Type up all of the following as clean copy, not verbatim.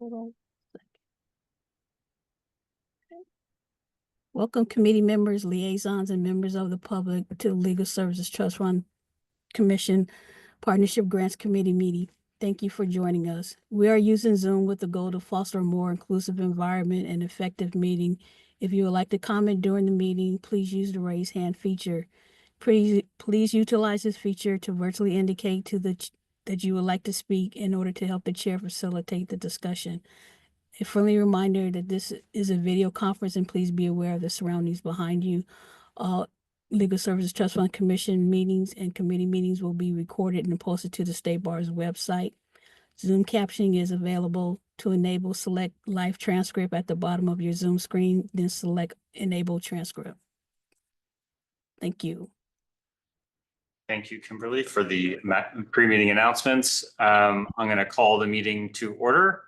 Hold on. Welcome committee members, liaisons, and members of the public to the Legal Services Trust Fund Commission Partnership Grants Committee meeting. Thank you for joining us. We are using Zoom with the goal to foster a more inclusive environment and effective meeting. If you would like to comment during the meeting, please use the raise hand feature. Please utilize this feature to virtually indicate that you would like to speak in order to help the chair facilitate the discussion. A friendly reminder that this is a video conference and please be aware of the surroundings behind you. All Legal Services Trust Fund Commission meetings and committee meetings will be recorded and posted to the State Bar's website. Zoom captioning is available. To enable, select live transcript at the bottom of your Zoom screen, then select enable transcript. Thank you. Thank you, Kimberly, for the pre-meeting announcements. I'm going to call the meeting to order.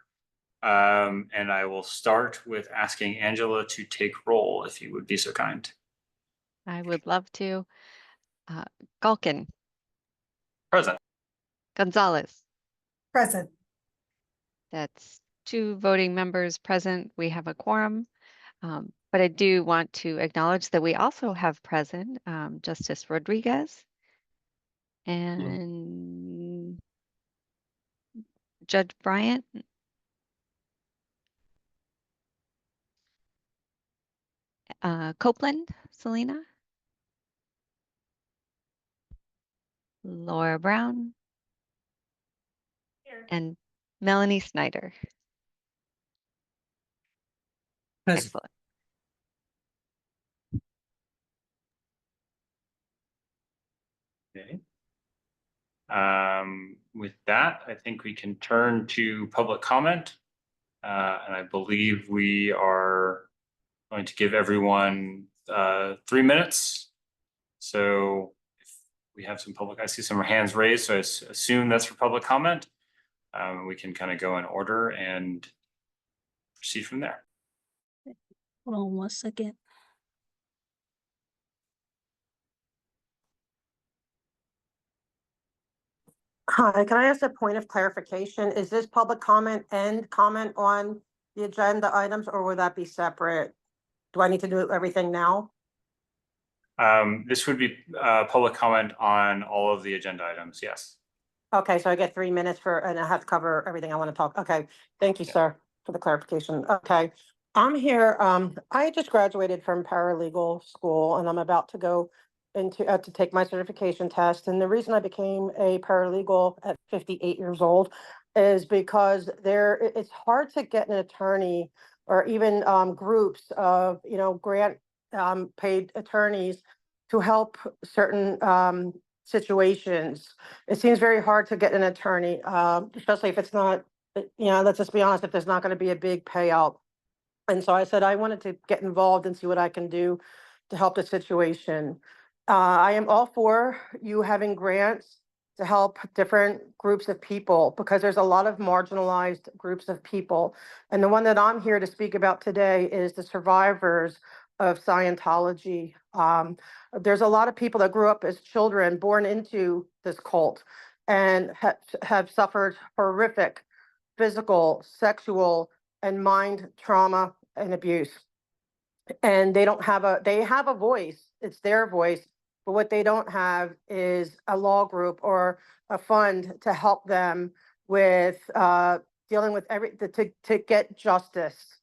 And I will start with asking Angela to take roll, if you would be so kind. I would love to. Galkin. Present. Gonzalez. Present. That's 2 voting members present. We have a quorum. But I do want to acknowledge that we also have present Justice Rodriguez and Judge Bryant. Copeland, Selena. Laura Brown. Here. And Melanie Snyder. Excellent. Okay. With that, I think we can turn to public comment. And I believe we are going to give everyone 3 minutes. So if we have some public, I see some hands raised, so I assume that's for public comment. We can kind of go in order and proceed from there. Hold on 1 second. Hi, can I ask a point of clarification? Is this public comment and comment on the agenda items, or will that be separate? Do I need to do everything now? This would be public comment on all of the agenda items, yes. Okay, so I get 3 minutes and I have to cover everything I want to talk. Okay, thank you, sir, for the clarification. Okay, I'm here. I just graduated from paralegal school and I'm about to go into to take my certification test. And the reason I became a paralegal at 58 years old is because it's hard to get an attorney or even groups of grant paid attorneys to help certain situations. It seems very hard to get an attorney, especially if it's not, let's just be honest, if there's not going to be a big payout. And so I said I wanted to get involved and see what I can do to help the situation. I am all for you having grants to help different groups of people because there's a lot of marginalized groups of people. And the one that I'm here to speak about today is the survivors of Scientology. There's a lot of people that grew up as children born into this cult and have suffered horrific physical, sexual, and mind trauma and abuse. And they have a voice, it's their voice, but what they don't have is a law group or a fund to help them with dealing with to get justice.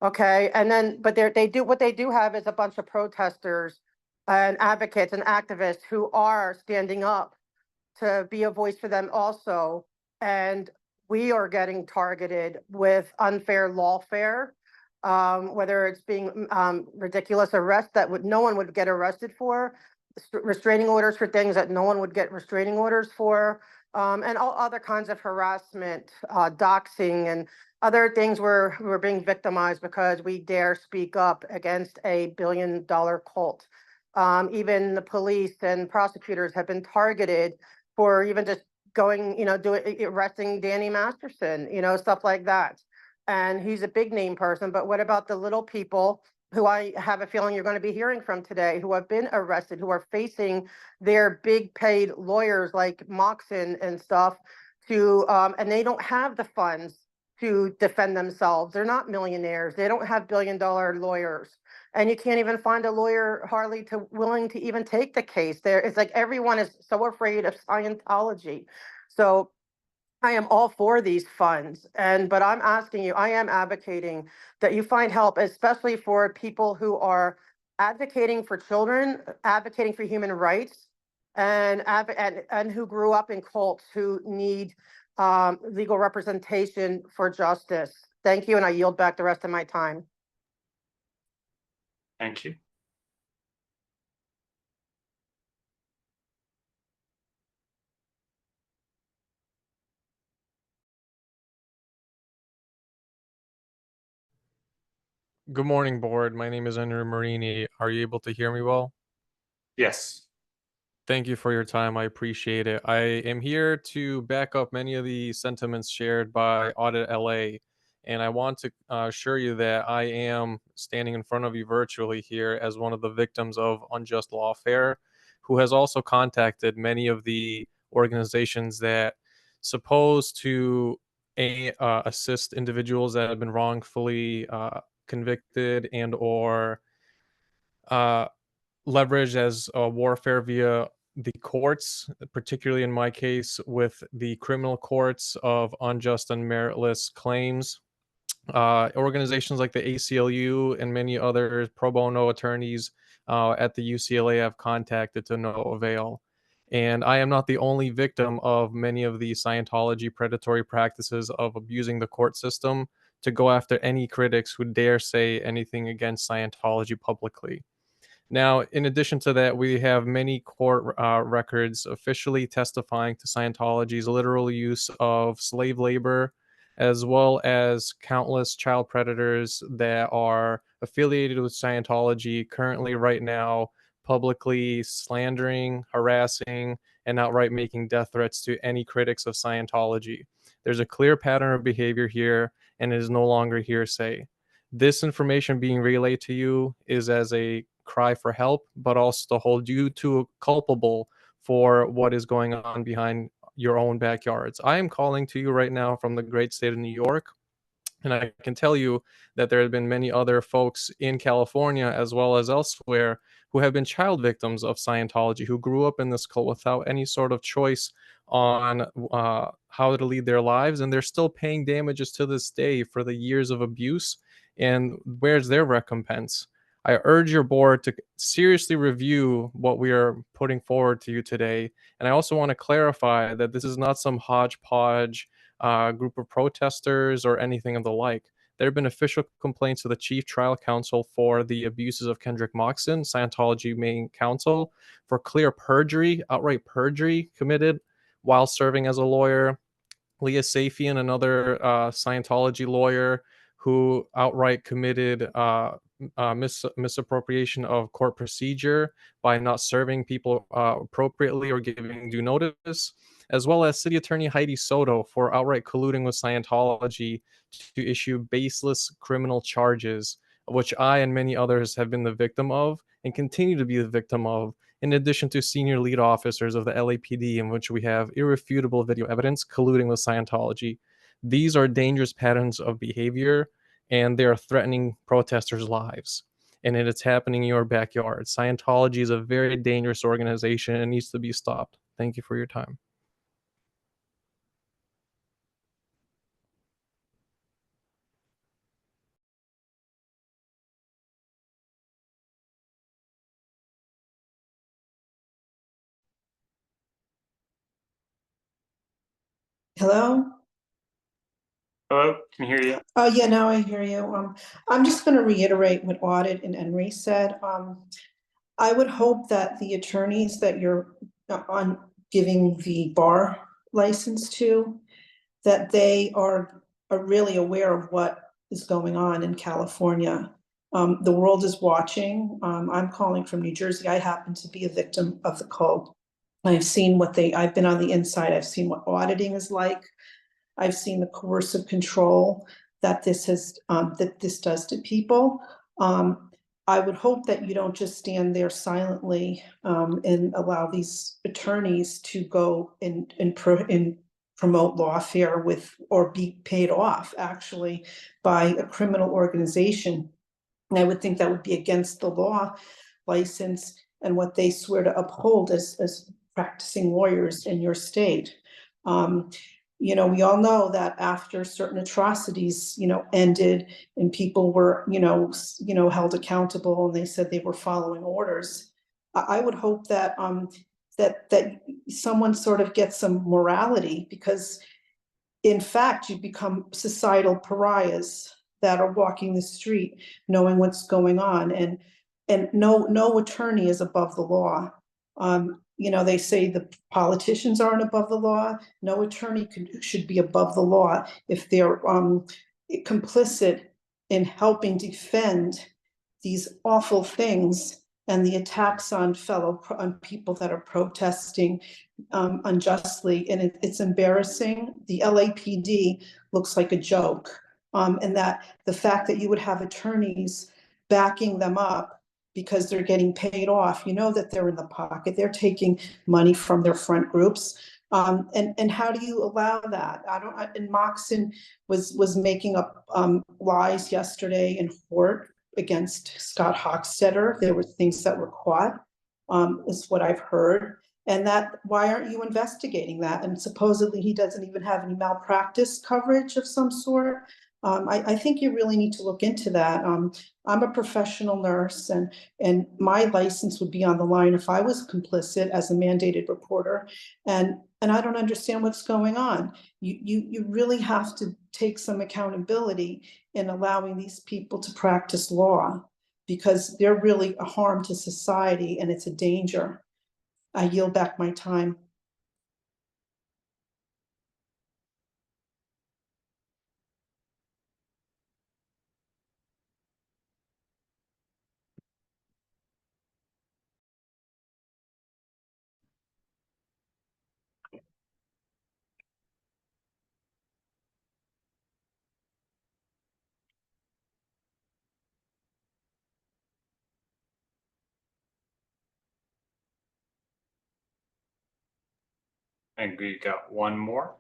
Okay, and then, but what they do have is a bunch of protesters and advocates and activists who are standing up to be a voice for them also. And we are getting targeted with unfair lawfare, whether it's being ridiculous arrest that no one would get arrested for, restraining orders for things that no one would get restraining orders for, and all other kinds of harassment, doxing, and other things where we're being victimized because we dare speak up against a billion-dollar cult. Even the police and prosecutors have been targeted for even just going, arresting Danny Masterson, stuff like that. And he's a big name person, but what about the little people who I have a feeling you're going to be hearing from today, who have been arrested, who are facing their big paid lawyers like Moxon and stuff and they don't have the funds to defend themselves. They're not millionaires. They don't have billion-dollar lawyers. And you can't even find a lawyer hardly willing to even take the case. It's like everyone is so afraid of Scientology. So I am all for these funds, but I'm asking you, I am advocating that you find help, especially for people who are advocating for children, advocating for human rights, and who grew up in cults who need legal representation for justice. Thank you, and I yield back the rest of my time. Thank you. Good morning, board. My name is Andrew Marini. Are you able to hear me well? Yes. Thank you for your time. I appreciate it. I am here to back up many of the sentiments shared by Audit LA, and I want to assure you that I am standing in front of you virtually here as one of the victims of unjust lawfare, who has also contacted many of the organizations that supposed to assist individuals that have been wrongfully convicted and or uh, leveraged as warfare via the courts, particularly in my case with the criminal courts of unjust and meritless claims. Organizations like the ACLU and many other pro bono attorneys at the UCLA have contacted to no avail. And I am not the only victim of many of the Scientology predatory practices of abusing the court system to go after any critics who dare say anything against Scientology publicly. Now, in addition to that, we have many court records officially testifying to Scientology's literal use of slave labor, as well as countless child predators that are affiliated with Scientology currently, right now, publicly slandering, harassing, and outright making death threats to any critics of Scientology. There's a clear pattern of behavior here, and it is no longer hearsay. This information being relayed to you is as a cry for help, but also to hold you to culpable for what is going on behind your own backyards. I am calling to you right now from the great state of New York. And I can tell you that there have been many other folks in California as well as elsewhere who have been child victims of Scientology, who grew up in this cult without any sort of choice on how to lead their lives. And they're still paying damages to this day for the years of abuse. And where's their recompense? I urge your board to seriously review what we are putting forward to you today. And I also want to clarify that this is not some hodgepodge group of protesters or anything of the like. There have been official complaints to the Chief Trial Counsel for the abuses of Kendrick Moxon, Scientology main counsel, for clear perjury, outright perjury committed while serving as a lawyer. Leah Safian, another Scientology lawyer who outright committed misappropriation of court procedure by not serving people appropriately or giving due notice, as well as City Attorney Heidi Soto for outright colluding with Scientology to issue baseless criminal charges, which I and many others have been the victim of and continue to be the victim of, in addition to senior lead officers of the LAPD, in which we have irrefutable video evidence colluding with Scientology. These are dangerous patterns of behavior, and they are threatening protesters' lives. And it's happening in your backyard. Scientology is a very dangerous organization and needs to be stopped. Thank you for your time. Hello? Hello, can you hear you? Oh, yeah, now I hear you. I'm just going to reiterate what Audit and Henry said. I would hope that the attorneys that you're on giving the bar license to, that they are really aware of what is going on in California. The world is watching. I'm calling from New Jersey. I happen to be a victim of the cult. I've been on the inside. I've seen what auditing is like. I've seen the coercive control that this does to people. I would hope that you don't just stand there silently and allow these attorneys to go and promote lawfare with, or be paid off actually by a criminal organization. And I would think that would be against the law license and what they swear to uphold as practicing lawyers in your state. You know, we all know that after certain atrocities, you know, ended and people were, held accountable and they said they were following orders. I would hope that, that someone sort of gets some morality, because in fact, you become societal pariahs that are walking the street knowing what's going on, and no attorney is above the law. They say the politicians aren't above the law. No attorney should be above the law if they're complicit in helping defend these awful things and the attacks on on people that are protesting unjustly. And it's embarrassing. The LAPD looks like a joke. And that the fact that you would have attorneys backing them up because they're getting paid off, you know that they're in the pocket, they're taking money from their front groups. And how do you allow that? And Moxon was making up lies yesterday in court against Scott Hochstetter. There were things that were caught, is what I've heard. And that, why aren't you investigating that? And supposedly he doesn't even have any malpractice coverage of some sort. I think you really need to look into that. I'm a professional nurse, and my license would be on the line if I was complicit as a mandated reporter. And I don't understand what's going on. You really have to take some accountability in allowing these people to practice law, because they're really a harm to society and it's a danger. I yield back my time. And we got one more.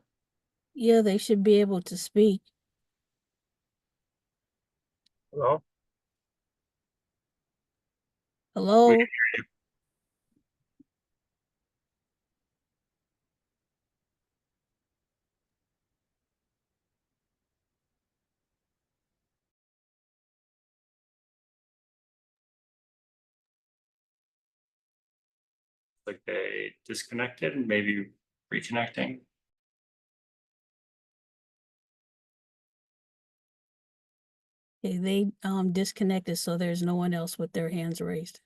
Yeah, they should be able to speak. Hello? Hello? We- Like they disconnected and maybe reconnecting. Okay, they disconnected, so there's no one else with their hands raised.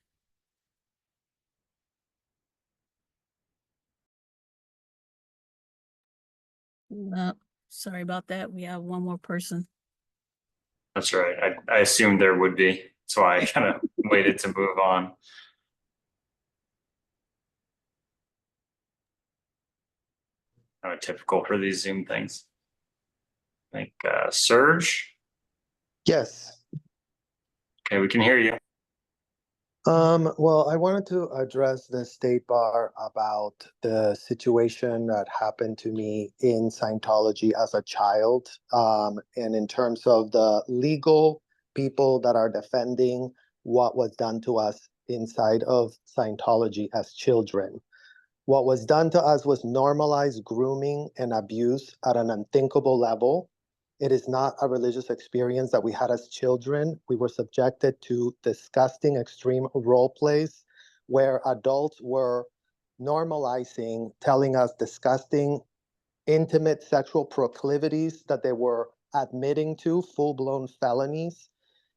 Sorry about that. We have one more person. That's right. I assumed there would be. So I kind of waited to move on. Typical for these Zoom things. I think Serge. Yes. Okay, we can hear you. Well, I wanted to address the State Bar about the situation that happened to me in Scientology as a child, and in terms of the legal people that are defending what was done to us inside of Scientology as children. What was done to us was normalized grooming and abuse at an unthinkable level. It is not a religious experience that we had as children. We were subjected to disgusting extreme role plays where adults were normalizing, telling us disgusting, intimate sexual proclivities that they were admitting to, full-blown felonies.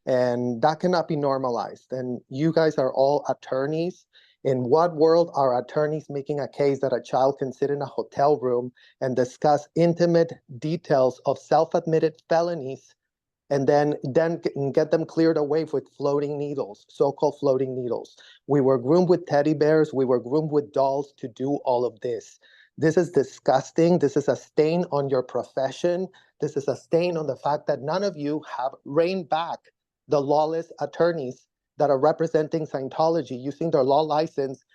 And that cannot be normalized. And you guys are all attorneys. In what world are attorneys making a case that a child can sit in a hotel room and discuss intimate details of self-admitted felonies and then get them cleared away with floating needles, so-called floating needles? We were groomed with teddy bears. We were groomed with dolls to do all of this. This is disgusting. This is a stain on your profession. This is a stain on the fact that none of you have reined back the lawless attorneys that are representing Scientology, using their law license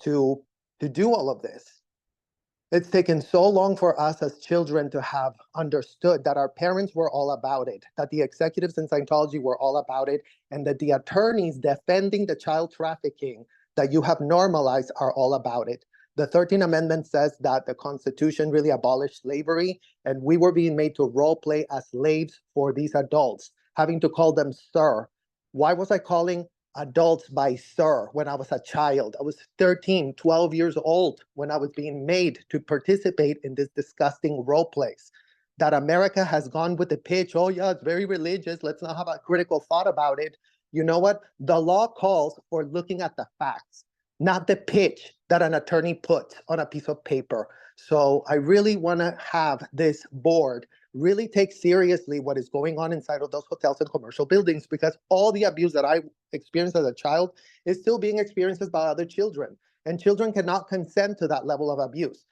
to do all of this. It's taken so long for us as children to have understood that our parents were all about it, that the executives in Scientology were all about it, and that the attorneys defending the child trafficking that you have normalized are all about it. The 13th Amendment says that the Constitution really abolished slavery, and we were being made to role play as slaves for these adults, having to call them sir. Why was I calling adults by sir when I was a child? I was 13, 12 years old when I was being made to participate in this disgusting role plays. That America has gone with the pitch, oh yeah, it's very religious, let's not have a critical thought about it. You know what? The law calls for looking at the facts, not the pitch that an attorney puts on a piece of paper. So I really want to have this board really take seriously what is going on inside of those hotels and commercial buildings, because all the abuse that I experienced as a child is still being experienced by other children, and children cannot consent to that level of abuse.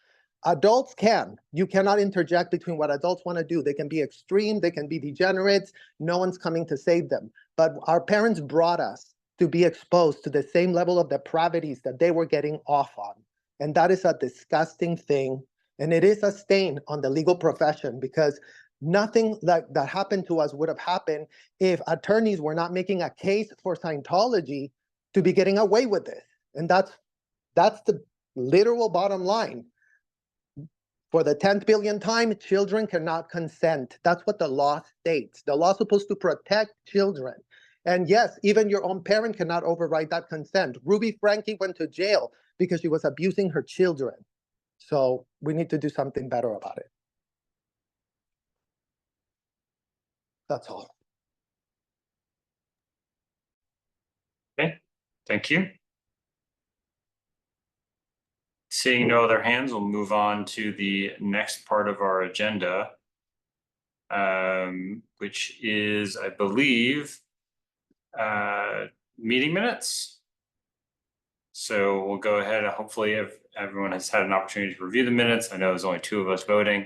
Adults can. You cannot interject between what adults want to do. They can be extreme, they can be degenerates. No one's coming to save them. But our parents brought us to be exposed to the same level of depravities that they were getting off on. And that is a disgusting thing. And it is a stain on the legal profession, because nothing like that happened to us would have happened if attorneys were not making a case for Scientology to be getting away with this. And that's the literal bottom line. For the 10th billionth time, children cannot consent. That's what the law states. The law is supposed to protect children. And yes, even your own parent cannot override that consent. Ruby Frankie went to jail because she was abusing her children. So we need to do something better about it. That's all. Okay, thank you. Seeing no other hands, we'll move on to the next part of our agenda, which is, I believe, meeting minutes. So we'll go ahead. Hopefully, if everyone has had an opportunity to review the minutes, I know there's only 2 of us voting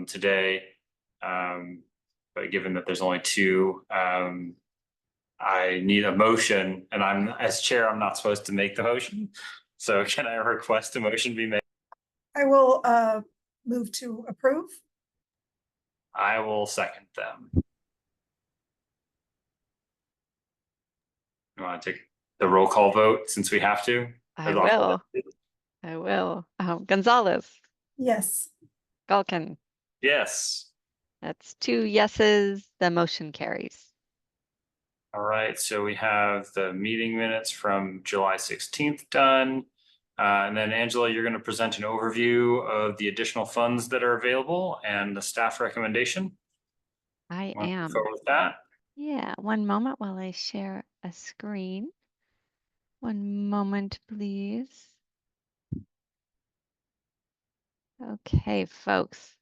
today, but given that there's only 2, I need a motion, and I'm, as chair, I'm not supposed to make the motion. So can I request a motion be made? I will move to approve. I will second them. You want to take the roll call vote since we have to? I will. Gonzalez, Yes. Galkin, Yes. that's 2 yeses. The motion carries. All right, so we have the meeting minutes from July 16th done. And then Angela, you're going to present an overview of the additional funds that are available and the staff recommendation. I Want to am. move forward with that? Yeah, one moment while I share a screen. One moment, please. Okay, folks.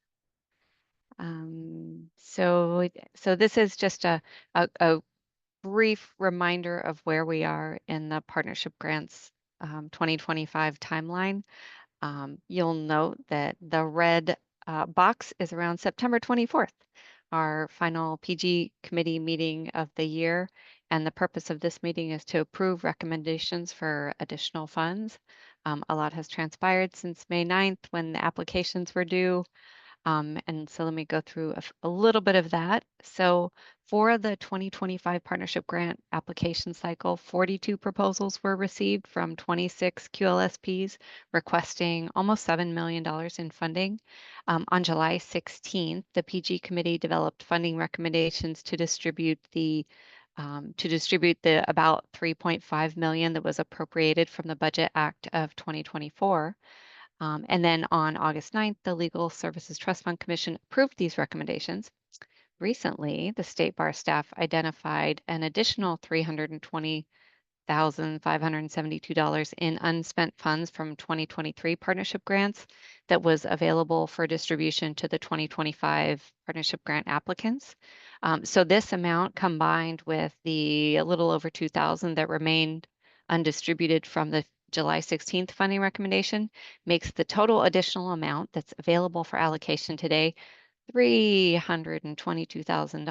So this is just a brief reminder of where we are in the partnership grants 2025 timeline. You'll note that the red box is around September 24th, our final PG committee meeting of the year. And the purpose of this meeting is to approve recommendations for additional funds. A lot has transpired since May 9th when the applications were due. And so let me go through a little bit of that. So for the 2025 partnership grant application cycle, 42 proposals were received from 26 QLSPs requesting almost $7 million in funding. On July 16th, the PG committee developed funding recommendations to distribute the about $3.5 million that was appropriated from the Budget Act of 2024. And then on August 9th, the Legal Services Trust Fund Commission approved these recommendations. Recently, the State Bar staff identified an additional $320,572 in unspent funds from 2023 partnership grants that was available for distribution to the 2025 partnership grant applicants. So this amount, combined with the a little over $2,000 that remained undistributed from the July 16th funding recommendation, makes the total additional amount that's available for allocation today $322,000 and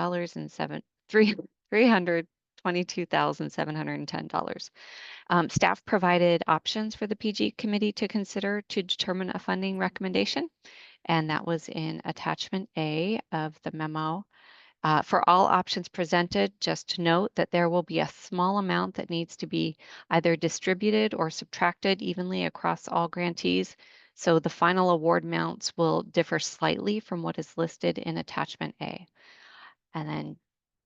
$322,700 $22,710. Staff provided options for the PG committee to consider to determine a funding recommendation, and that was in attachment A of the memo. For all options presented, just to note that there will be a small amount that needs to be either distributed or subtracted evenly across all grantees. So the final award amounts will differ slightly from what is listed in attachment A. And then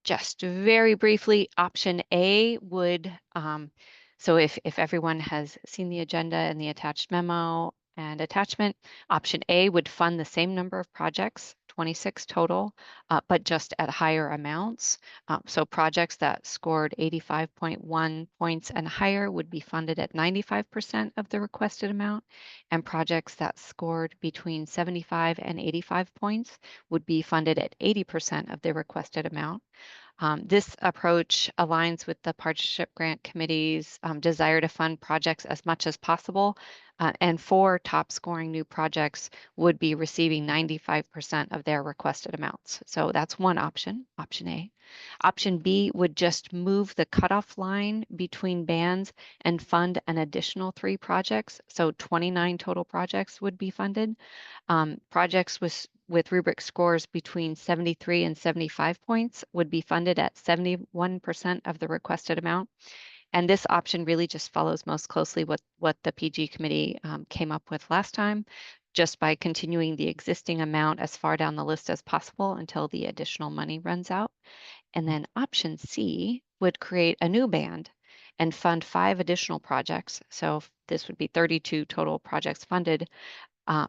just very briefly, option A would, so if everyone has seen the agenda and the attached memo and attachment, option A would fund the same number of projects, 26 total, but just at higher amounts. So projects that scored 85.1 points and higher would be funded at 95% of the requested amount, and projects that scored between 75 and 85 points would be funded at 80% of the requested amount. This approach aligns with the Partnership Grant Committee's desire to fund projects as much as possible, and 4 top scoring new projects would be receiving 95% of their requested amounts. So that's one option, option A. Option B would just move the cutoff line between bands and fund an additional 3 projects. So 29 total projects would be funded. Projects with rubric scores between 73 and 75 points would be funded at 71% of the requested amount. And this option really just follows most closely what the PG committee came up with last time, just by continuing the existing amount as far down the list as possible until the additional money runs out. And then option C would create a new band and fund 5 additional projects. So this would be 32 total projects funded.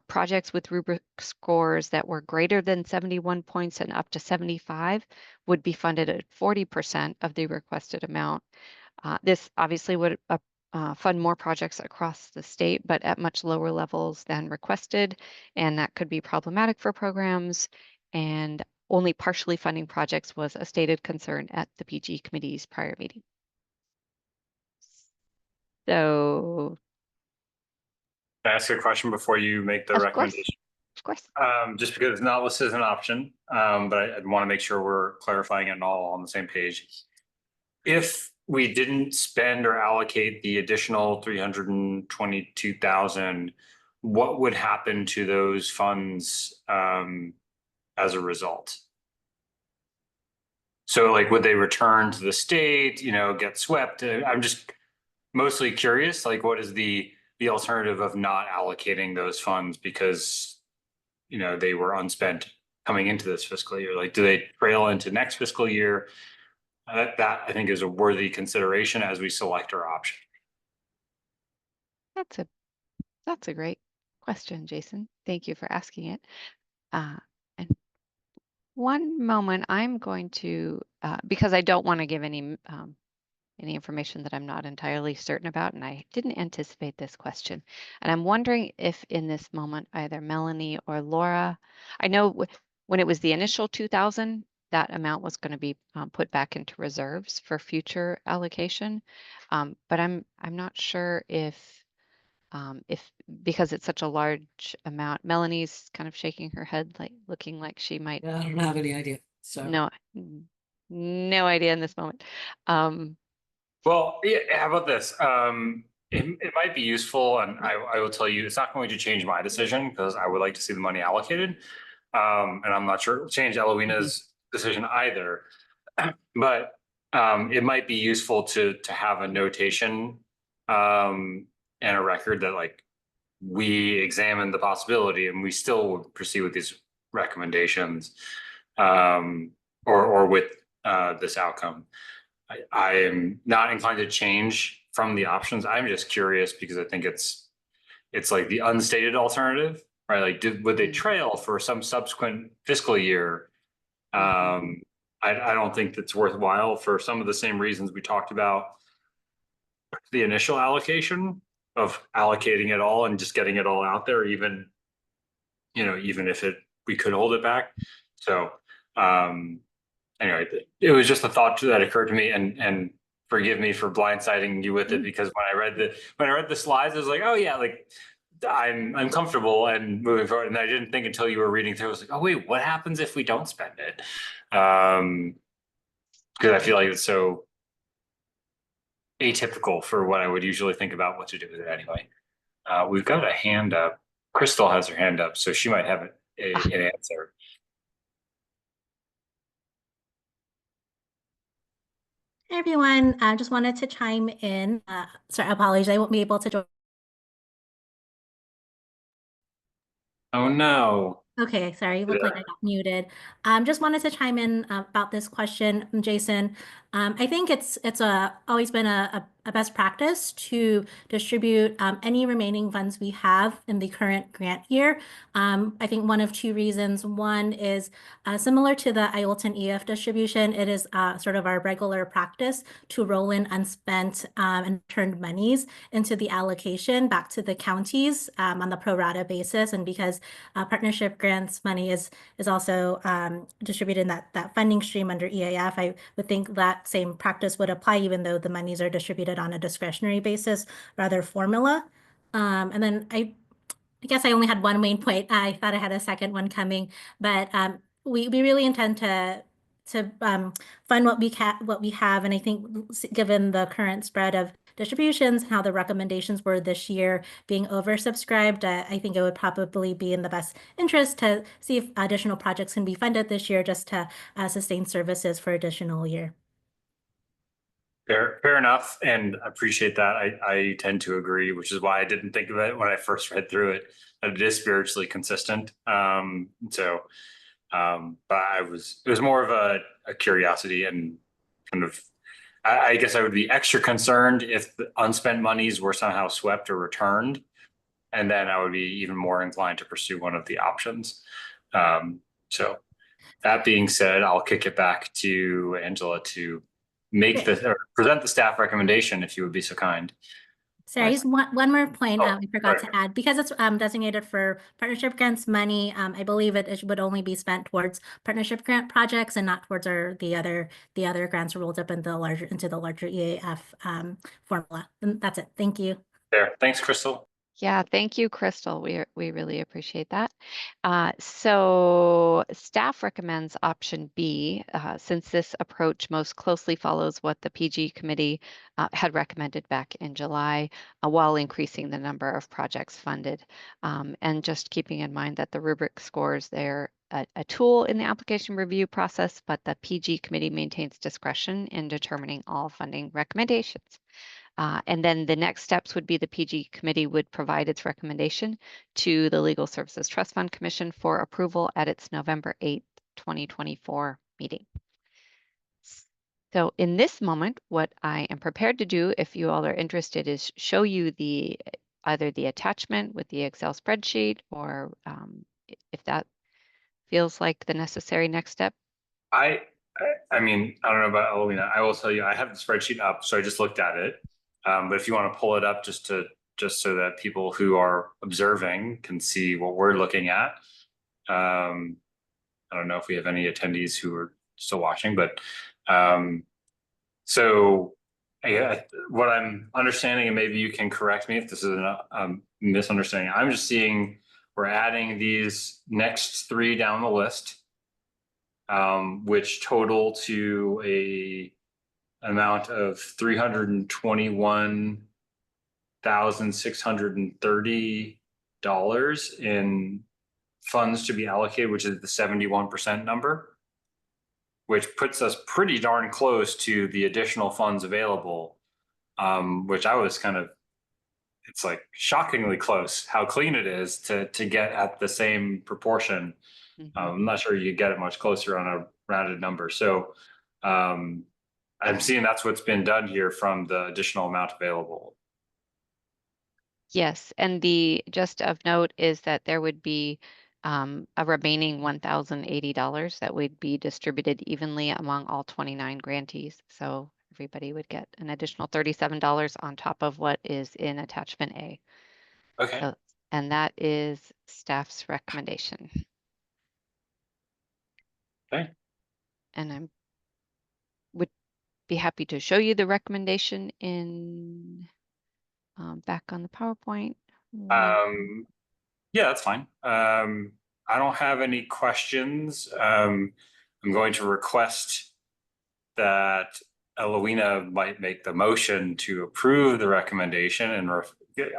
Projects with rubric scores that were greater than 71 points and up to 75 would be funded at 40% of the requested amount. This obviously would fund more projects across the state, but at much lower levels than requested, and that could be problematic for programs. And only partially funding projects was a stated concern at the PG committee's prior meeting. So, Can I ask a question before you make the of recommendation? course. Just because it's not listed as an option, but I'd want to make sure we're clarifying it all on the same page. If we didn't spend or allocate the additional 322,000, what would happen to those funds as a result? So like, would they return to the state, get swept? I'm just mostly curious, like, what is the alternative of not allocating those funds because, they were unspent coming into this fiscal year? Like, do they trail into next fiscal year? That I think is a worthy consideration as we select our option. That's a great question, Jason. Thank you for asking it. And one moment, I'm going to, because I don't want to give any information that I'm not entirely certain about, and I didn't anticipate this question. And I'm wondering if in this moment, either Melanie or Laura, I know when it was the initial 2,000, that amount was going to be put back into reserves for future allocation. But I'm not sure if because it's such a large amount. Melanie's kind of shaking her head, like looking like she might. Yeah, I don't have any idea. So No idea in this moment. Well, yeah, how about this? It might be useful, and I will tell you, it's not going to change my decision because I would like to see the money allocated. And I'm not sure it will change Eloina's decision either. But it might be useful to have a notation and a record that, like, we examined the possibility and we still would proceed with these recommendations or with this outcome. I am not inclined to change from the options. I'm just curious because I think it's like the unstated alternative, right? Like, would they trail for some subsequent fiscal year? I don't think that's worthwhile for some of the same reasons we talked about the initial allocation of allocating it all and just getting it all out there, even if we could hold it back. So anyway, it was just a thought that occurred to me, and forgive me for blindsiding you with it, because when I read the slides, I was like, oh yeah, like I'm comfortable and moving forward. And I didn't think until you were reading through, I was like, oh wait, what happens if we don't spend it? Because I feel like it's so atypical for what I would usually think about what to do with it anyway. We've got a hand up. Crystal has her hand up, so she might have an answer. Hey everyone, I just wanted to chime in. Sorry, apologies, I won't be able to join. Oh no. Okay, sorry, looked like I got muted. Just wanted to chime in about this question, Jason. I think it's always been a best practice to distribute any remaining funds we have in the current grant year. I think one of two reasons. One is similar to the IELTS EF distribution, it is sort of our regular practice to roll in unspent and returned monies into the allocation back to the counties on the pro rata basis. And because partnership grants money is also distributed in that funding stream under EAF, I would think that same practice would apply even though the monies are distributed on a discretionary basis, rather formula. And then I guess I only had one main point. I thought I had a second one coming, but we really intend to fund what we have, and I think given the current spread of distributions, how the recommendations were this year being oversubscribed, I think it would probably be in the best interest to see if additional projects can be funded this year just to sustain services for additional year. Fair enough, and I appreciate that. I tend to agree, which is why I didn't think of it when I first read through it. That it is spiritually consistent. But it was more of a curiosity and kind of. I guess I would be extra concerned if the unspent monies were somehow swept or returned, and then I would be even more inclined to pursue one of the options. So that being said, I'll kick it back to Angela to make or present the staff recommendation, if you would be so kind. Sorry, just one more point I forgot sorry. to add. Because it's designated for partnership grants money, I believe it would only be spent towards partnership grant projects and not towards the other grants rolled up into the larger EAF formula. And that's it. Thank you. There. Thanks, Crystal. Yeah, thank you, Crystal. We really appreciate that. So staff recommends option B, since this approach most closely follows what the PG committee had recommended back in July, while increasing the number of projects funded. And just keeping in mind that the rubric scores, they're a tool in the application review process, but the PG committee maintains discretion in determining all funding recommendations. And then the next steps would be the PG committee would provide its recommendation to the Legal Services Trust Fund Commission for approval at its November 8th, 2024 meeting. So in this moment, what I am prepared to do, if you all are interested, is show you either the attachment with the Excel spreadsheet, or if that feels like the necessary next step. I mean, I don't know about Alina. I will tell you, I have the spreadsheet up, so I just looked at it. But if you want to pull it up just so that people who are observing can see what we're looking at. I don't know if we have any attendees who are still watching, but so what I'm understanding, and maybe you can correct me if this is a misunderstanding. I'm just seeing we're adding these next three down the list, which total to a amount of $321,630 in funds to be allocated, which is the 71% number, which puts us pretty darn close to the additional funds available, which I was it's like shockingly close how clean it is to get at the same proportion. Mm-hmm. I'm not sure you get it much closer on a rounded number. So I'm seeing that's what's been done here from the additional amount available. Yes, and just of note is that there would be a remaining $1,080 that would be distributed evenly among all 29 grantees. So everybody would get an additional $37 on top of what is in attachment A. Okay. So, and that is staff's recommendation. Okay. And I would be happy to show you the recommendation in back on the PowerPoint. Yeah, that's fine. I don't have any questions. I'm going to request that Elowina might make the motion to approve the recommendation, and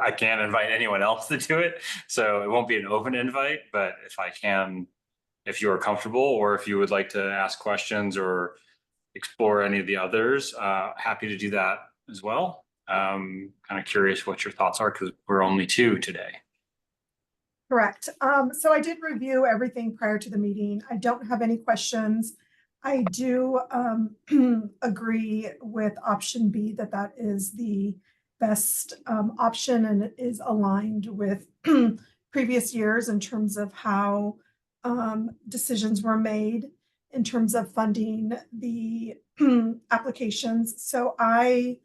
I can't invite anyone else to do it. So it won't be an open invite, but if you are comfortable, or if you would like to ask questions or explore any of the others, happy to do that as well. Kind of curious what your thoughts are, because we're only two today. Correct. So I did review everything prior to the meeting. I don't have any questions. I do agree with option B, that is the best option, and it is aligned with previous years in terms of how decisions were made in terms of funding the applications. So I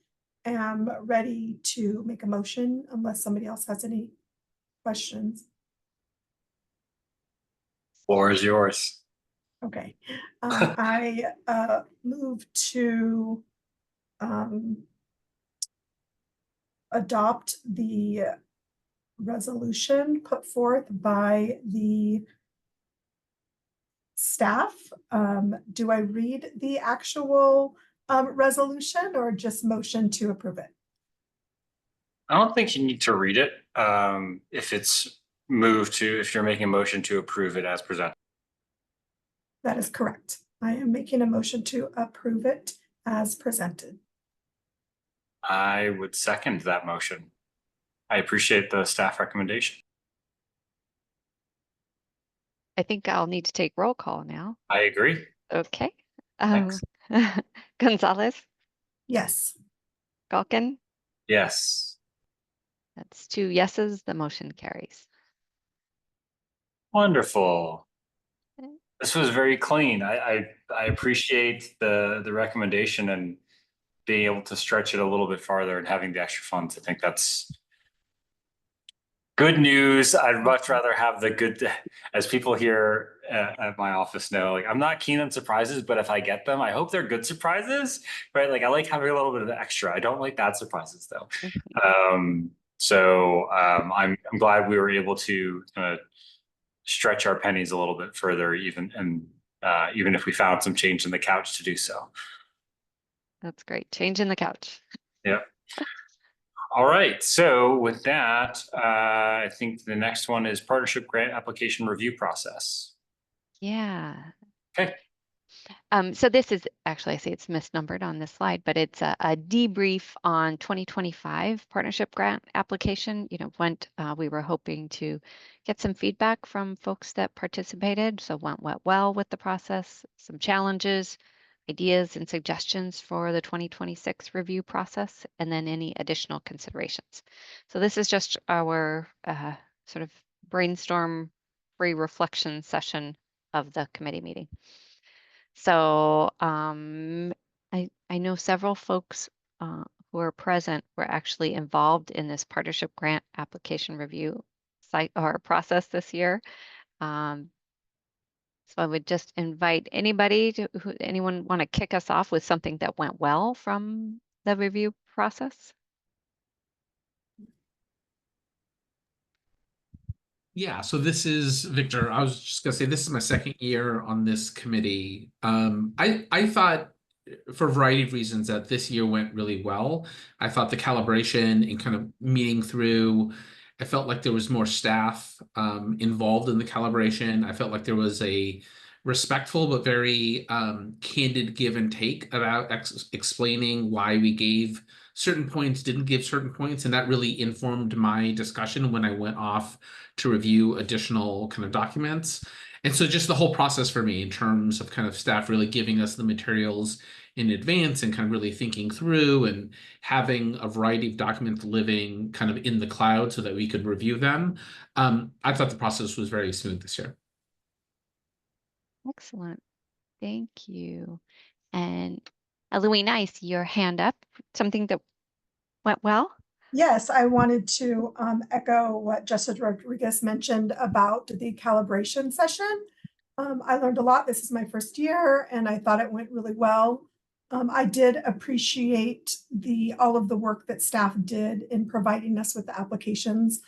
am ready to make a motion unless somebody else has any questions. Floor is yours. Okay, I move to adopt the resolution put forth by the staff. Do I read the actual resolution or just motion to approve it? I don't think you need to read it. If you're making a motion to approve it as presented. That is correct. I am making a motion to approve it as presented. I would second that motion. I appreciate the staff recommendation. I think I'll need to take roll call now. I agree. Okay. Thanks. Gonzalez, Yes. Galkin, Yes. that's 2 yeses, the motion carries. Wonderful. Okay. This was very clean. I appreciate the recommendation and being able to stretch it a little bit farther and having the extra funds. I think that's good news. I'd much rather have the good, as people here at my office know, like, I'm not keen on surprises, but if I get them, I hope they're good surprises, right? Like, I like having a little bit of the extra. I don't like bad surprises though. I'm glad we were able to stretch our pennies a little bit further, even if we found some change in the couch to do so. That's great. Change in the couch. Yeah. All right. So with that, I think the next one is partnership grant application review process. Yeah. Okay. So this is actually, I see it's misnumbered on this slide, but it's a debrief on 2025 partnership grant application. We were hoping to get some feedback from folks that participated. So went well with the process, some challenges, ideas and suggestions for the 2026 review process, and then any additional considerations. So this is just our sort of brainstorm free reflection session of the committee meeting. So I know several folks who are present were actually involved in this partnership grant application review site or process this year. So I would just invite anyone want to kick us off with something that went well from the review process? Yeah, so this is Victor. I was just gonna say this is my second year on this committee. I thought, for a variety of reasons, that this year went really well. I thought the calibration and kind of meeting through, I felt like there was more staff involved in the calibration. I felt like there was a respectful but very candid give and take about explaining why we gave certain points, didn't give certain points, and that really informed my discussion when I went off to review additional kind of documents. And so just the whole process for me in terms of kind of staff really giving us the materials in advance and kind of really thinking through and having a variety of documents living kind of in the cloud so that we could review them. I thought the process was very smooth this year. Excellent. Thank you. And Louina, I see your hand up. Something that went well? Yes, I wanted to echo what Justice Rodriguez mentioned about the calibration session. I learned a lot. This is my first year, and I thought it went really well. I did appreciate all of the work that staff did in providing us with the applications,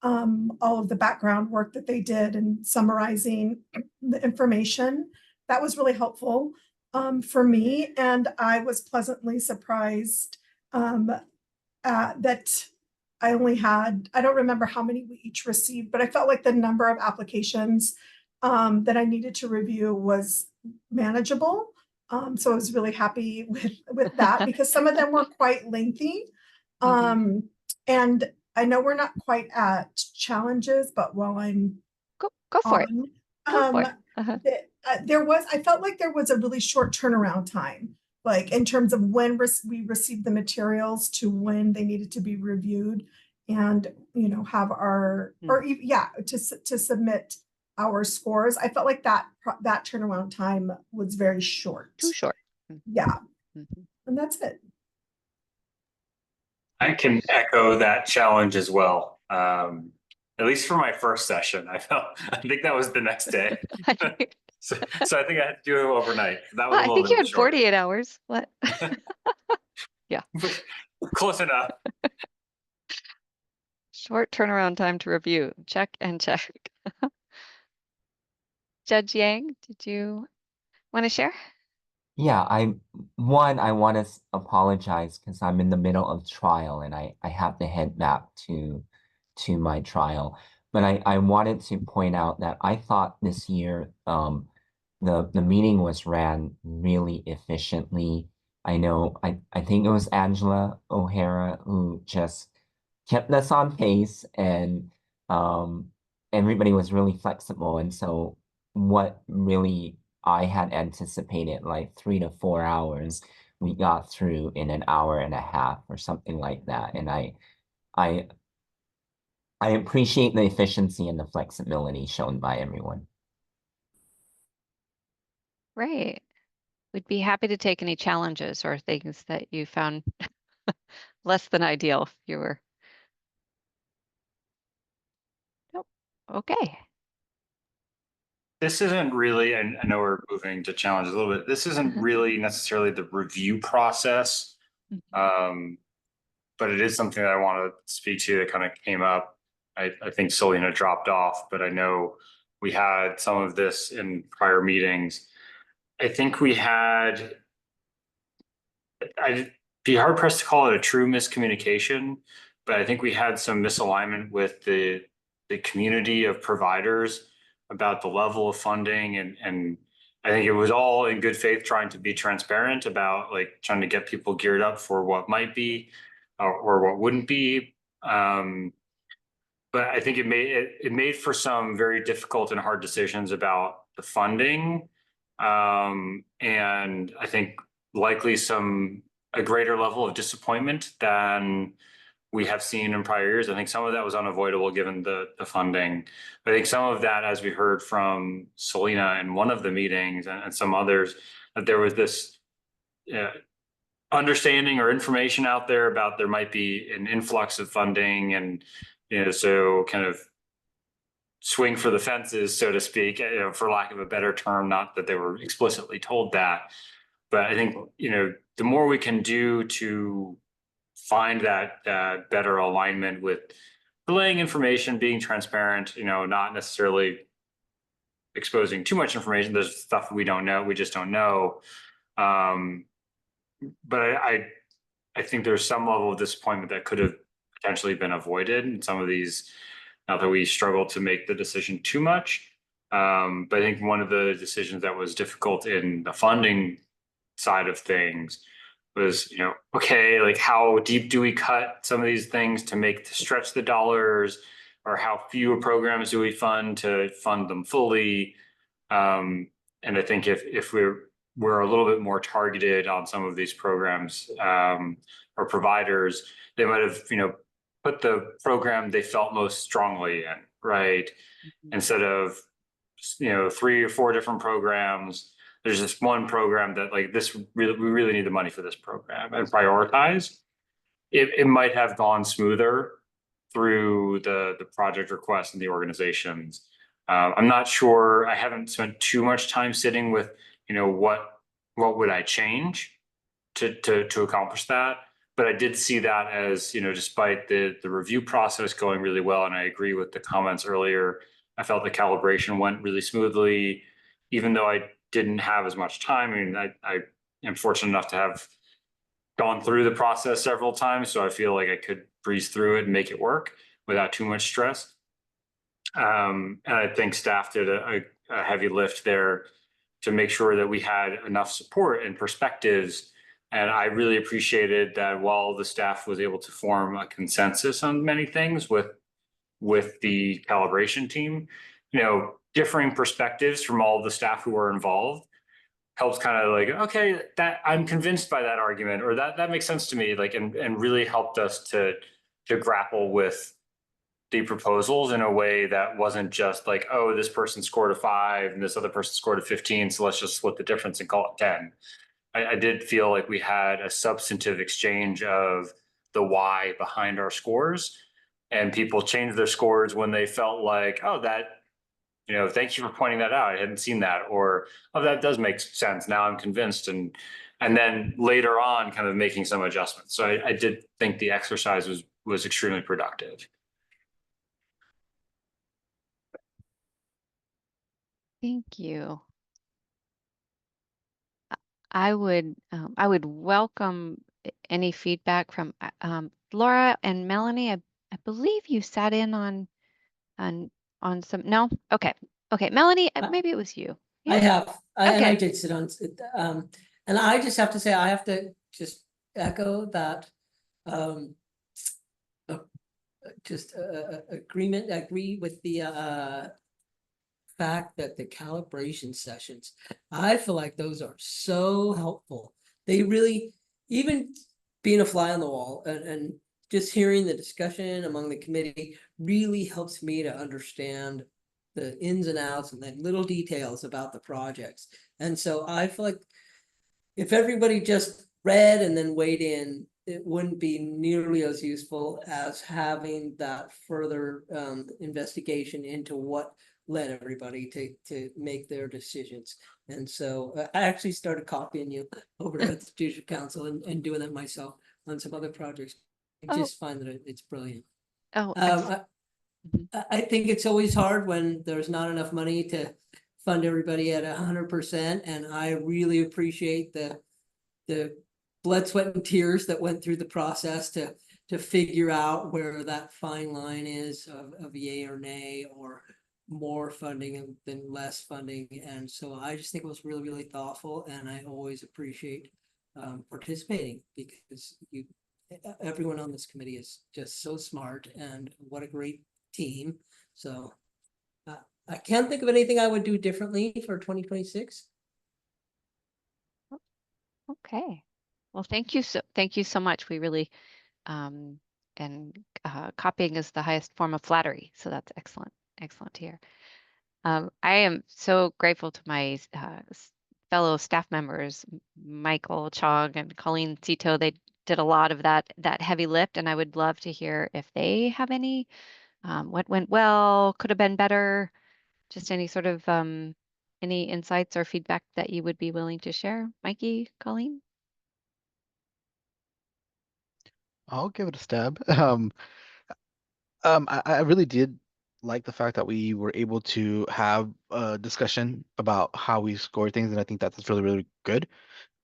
all of the background work that they did and summarizing the information. That was really helpful. for me, and I was pleasantly surprised that I only had, I don't remember how many we each received, but I felt like the number of applications that I needed to review was manageable. So I was really happy with that because some of them were quite lengthy. And I know we're not quite at challenges, but while I'm Go for it. Go for it. I felt like there was a really short turnaround time, like in terms of when we received the materials to when they needed to be reviewed and, have our, to submit our scores. I felt like that turnaround time was very short. Too short. Yeah. And that's it. I can echo that challenge as well. At least for my first session, I think that was the next day. So I think I had to do it overnight. That was I think you had 48 hours. What? Yeah. Close enough. Short turnaround time to review. Check and check. Judge Yang, did you want to share? Yeah, I want to apologize because I'm in the middle of trial and I have to head back to my trial. But I wanted to point out that I thought this year the meeting was ran really efficiently. I know I think it was Angela O'Hara who just kept us on pace and everybody was really flexible. And so what really I had anticipated like 3 to 4 hours, we got through in an hour and a half or something like that. And I appreciate the efficiency and the flexibility shown by everyone. Right. We'd be happy to take any challenges or things that you found less than ideal if you were. Nope. Okay. This isn't really, and I know we're moving to challenges a little bit. This isn't really necessarily the review process. But it is something that I want to speak to that kind of came up. I think Selena dropped off, but I know we had some of this in prior meetings. I think we had, I'd be hard pressed to call it a true miscommunication, but I think we had some misalignment with the community of providers about the level of funding and I think it was all in good faith trying to be transparent about like trying to get people geared up for what might be or what wouldn't be. But I think it made for some very difficult and hard decisions about the funding. And I think likely a greater level of disappointment than we have seen in prior years. I think some of that was unavoidable given the funding. But I think some of that, as we heard from Selena in one of the meetings and some others, that there was this understanding or information out there about there might be an influx of funding and, so kind of swing for the fences, so to speak, for lack of a better term, not that they were explicitly told that. But I think, the more we can do to find that better alignment with relaying information, being transparent, not necessarily exposing too much information. There's stuff we don't know, we just don't know. But I think there's some level of disappointment that could have potentially been avoided in some of these, not that we struggle to make the decision too much. But I think one of the decisions that was difficult in the funding side of things was, okay, like how deep do we cut some of these things to stretch the dollars, or how few programs do we fund to fund them fully? And I think if we're a little bit more targeted on some of these programs or providers, they might have, put the program they felt most strongly in, right? Instead of, 3 or 4 different programs, there's this one program that like we really need the money for this program and prioritize. It might have gone smoother through the project requests and the organizations. I'm not sure. I haven't spent too much time sitting with, what would I change to accomplish that. But I did see that as, despite the review process going really well, and I agree with the comments earlier, I felt the calibration went really smoothly, even though I didn't have as much time. I mean, I am fortunate enough to have gone through the process several times, so I feel like I could breeze through it and make it work without too much stress. And I think staff did a heavy lift there to make sure that we had enough support and perspectives. And I really appreciated that while the staff was able to form a consensus on many things with the calibration team, you know, differing perspectives from all the staff who were involved helps kind of like, okay, that I'm convinced by that argument, or that makes sense to me, like, and really helped us to grapple with the proposals in a way that wasn't just like, oh, this person scored a 5 and this other person scored a 15, so let's just split the difference and call it 10. I did feel like we had a substantive exchange of the why behind our scores, and people changed their scores when they felt like, oh, that, you know, thank you for pointing that out. I hadn't seen that, or oh, that does make sense. Now I'm convinced, and then later on, kind of making some adjustments. So I did think the exercise was extremely productive. Thank you. I would welcome any feedback from Laura and Melanie. I believe you sat in on some. No, okay, Melanie, maybe it was you. I have, and I Okay. did sit on, and I just have to say, I have to just echo that, agree with the fact that the calibration sessions, I feel like those are so helpful. They really, even being a fly on the wall and just hearing the discussion among the committee really helps me to understand the ins and outs and the little details about the projects. And so I feel like if everybody just read and then weighed in, it wouldn't be nearly as useful as having that further investigation into what led everybody to make their decisions. And so I actually started copying you over at the Strategic Council and doing that myself on some other projects. I just find that it's brilliant. Oh, I think it's always hard when there's not enough money to fund everybody at 100%. And I really appreciate the blood, sweat, and tears that went through the process to figure out where that fine line is of yay or nay, or more funding than less funding. And so I just think it was really, really thoughtful, and I always appreciate participating, because everyone on this committee is just so smart, and what a great team. So I can't think of anything I would do differently for 2026. okay. Well, thank you so much. We really copying is the highest form of flattery, so that's excellent to hear. I am so grateful to my fellow staff members, Michael Chong and Colleen Cito. They did a lot of that heavy lift, and I would love to hear if they have any what went well, could have been better, just any sort of any insights or feedback that you would be willing to share. Mikey, Colleen? I'll give it a stab. I really did like the fact that we were able to have a discussion about how we score things, and I think that's really, really good.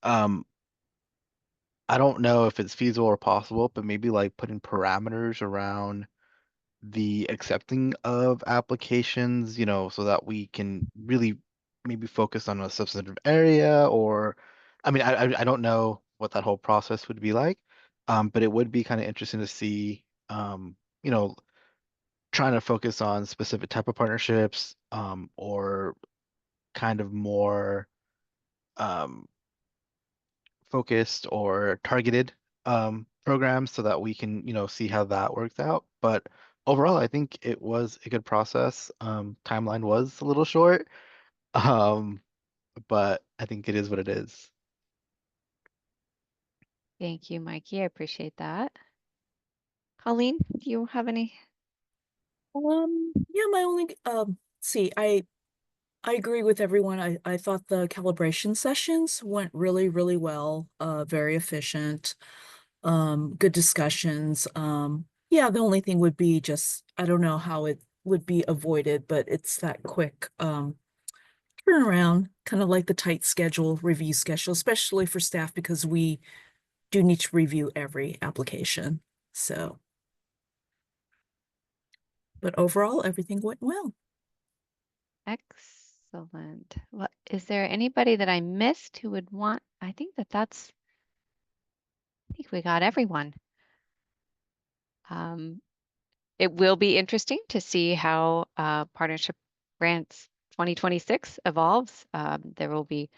I don't know if it's feasible or possible, but maybe like putting parameters around the accepting of applications, so that we can really maybe focus on a substantive area, or I mean, I don't know what that whole process would be like, but it would be kind of interesting to see, you know, trying to focus on specific type of partnerships, or kind of more um, focused or targeted programs, so that we can, see how that works out. But overall, I think it was a good process. Timeline was a little short, um, but I think it is what it is. Thank you, Mikey. I appreciate that. Colleen, do you have any? Yeah, my only see, I agree with everyone. I thought the calibration sessions went really, really well, very efficient, good discussions. Yeah, the only thing would be just, I don't know how it would be avoided, but it's that quick turn around kind of like the tight schedule, review schedule, especially for staff, because we do need to review every application. So, but overall, everything went well. Excellent. Well, is there anybody that I missed who would want? I think we got everyone. It will be interesting to see how Partnership Grants 2026 evolves. There will be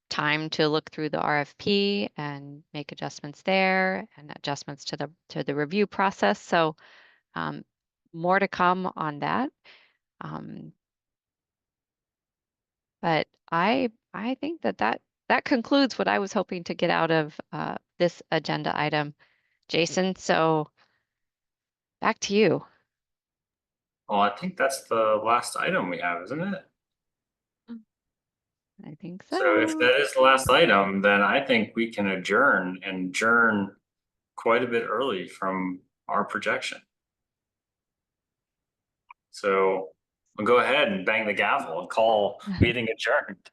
time to look through the RFP and make adjustments there and adjustments to the review process. So more to come on that. But I think that concludes what I was hoping to get out of this agenda item, Jason. So back to you. Well, I think that's the last item we have, isn't it? I think So so. if that is the last item, then I think we can adjourn quite a bit early from our projection. So we'll go ahead and bang the gavel and call meeting adjourned.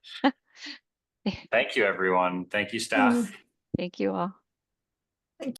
Thank you, everyone. Thank you, staff. Thank you all.